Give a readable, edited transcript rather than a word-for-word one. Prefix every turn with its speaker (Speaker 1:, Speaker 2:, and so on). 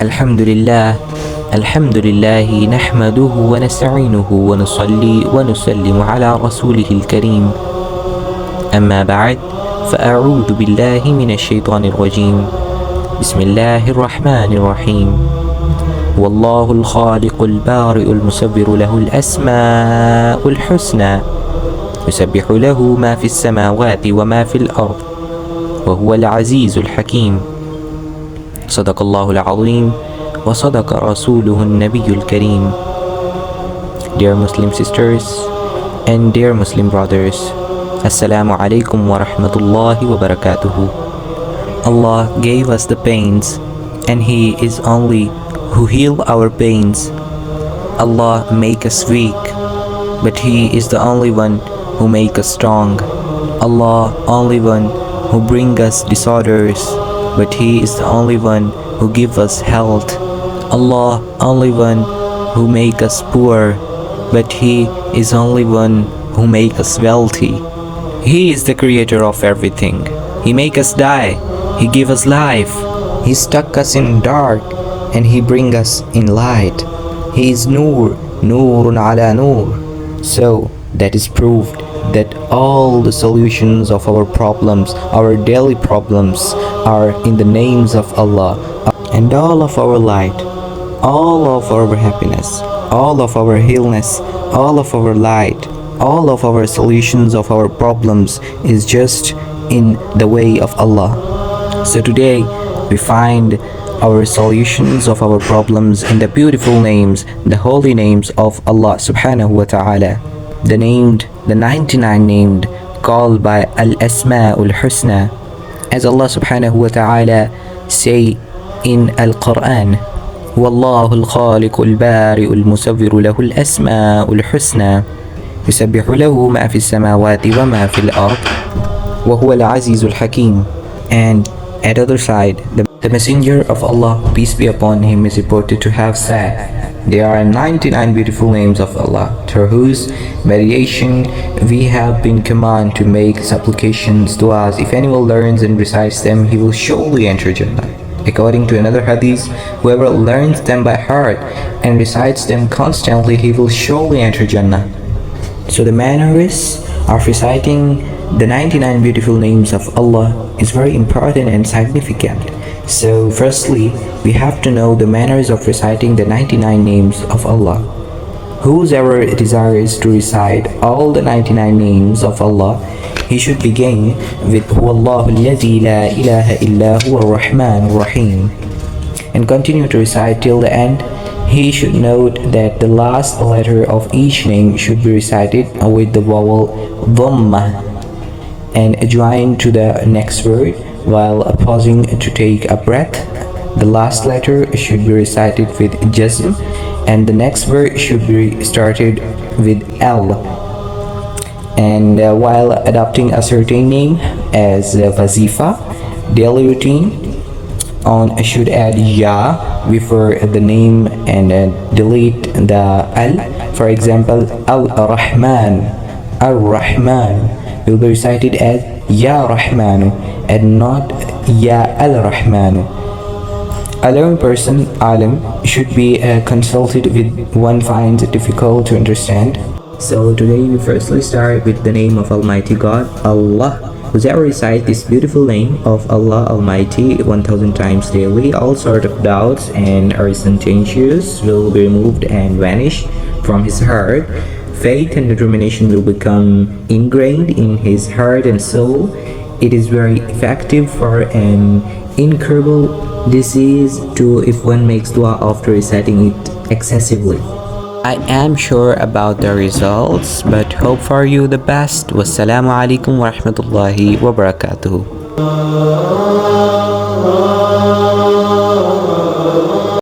Speaker 1: الحمد لله الحمد لله نحمده ونستعينه ونصلي ونسلم على رسوله الكريم أما بعد فأعوذ بالله من الشيطان الرجيم بسم الله الرحمن الرحيم والله الخالق البارئ المصور له الأسماء الحسنى يسبح له ما في السماوات وما في الأرض وهو العزيز الحكيم صدق الله العظيم وصدق رسوله النبي الكريم. Dear Muslim sisters and dear Muslim brothers, Assalamu alaikum wa rahmatullahi wa barakatuhu. Allah gave us the pains and He is only who heal our pains. Allah make us weak, but He is the only one who make us strong. Allah only one who bring us disorders, but He is the only one who give us health. Allah only one who make us poor, but He is only one who make us wealthy. He is the creator of everything. He make us die. He give us life. He stuck us in dark and He bring us in light. He is Noor, Noorun ala Noor. So that is proved that all the solutions of our problems, our daily problems, are in the names of Allah. And all of our light, all of our happiness, all of our illness, all of our light, all of our solutions of our problems is just in the way of Allah. So today we find our solutions of our problems in the beautiful names, the holy names of Allah subhanahu wa ta'ala. The 99 named, called by Asma Ul Husna, as Allah subhanahu wa ta'ala say in Al-Quran, والله الخالق البارئ المصور له الأسماء الحسنى يسبح له ما في السماوات وما في الأرض وهو العزيز الحكيم. And at other side, the messenger of Allah, peace be upon him, is reported to have said, there are 99 beautiful names of Allah, through whose meditation we have been commanded to make supplications to us. If anyone learns and recites them, he will surely enter Jannah. According to another hadith, whoever learns them by heart and recites them constantly, he will surely enter Jannah. So the manners of reciting the 99 beautiful names of Allah is very important and significant. So firstly, we have to know the manners of reciting the 99 names of Allah. Whosoever desires to recite all the 99 names of Allah, he should begin with Huwallahu alladhi la ilaha illa huwa ar-Rahman ar-Rahim and continue to recite till the end. He should note that the last letter of each name should be recited with the vowel dhamma and joined to the next word while pausing to take a breath. The last letter should be recited with jazm and the next word should be started with L. And while adopting a certain name as wazifa, daily routine, on should add ya before the name and delete the al. For example, al-Rahman, al-Rahman will be recited as ya Rahmanu and not ya al-Rahmanu. A learned person, alim, should be consulted with one finds it difficult to understand. So today we firstly start with the name of Almighty God, Allah. Whoever recites this beautiful name of Allah Almighty 1000 times daily, all sort of doubts and uncertainties will be removed and vanish from his heart. Faith and determination will become ingrained in his heart and soul. It is very effective for an incurable disease too if one makes dua after reciting it excessively. I am sure about the results, but hope for you the best. Wassalamu alaikum wa rahmatullahi wa barakatuhu.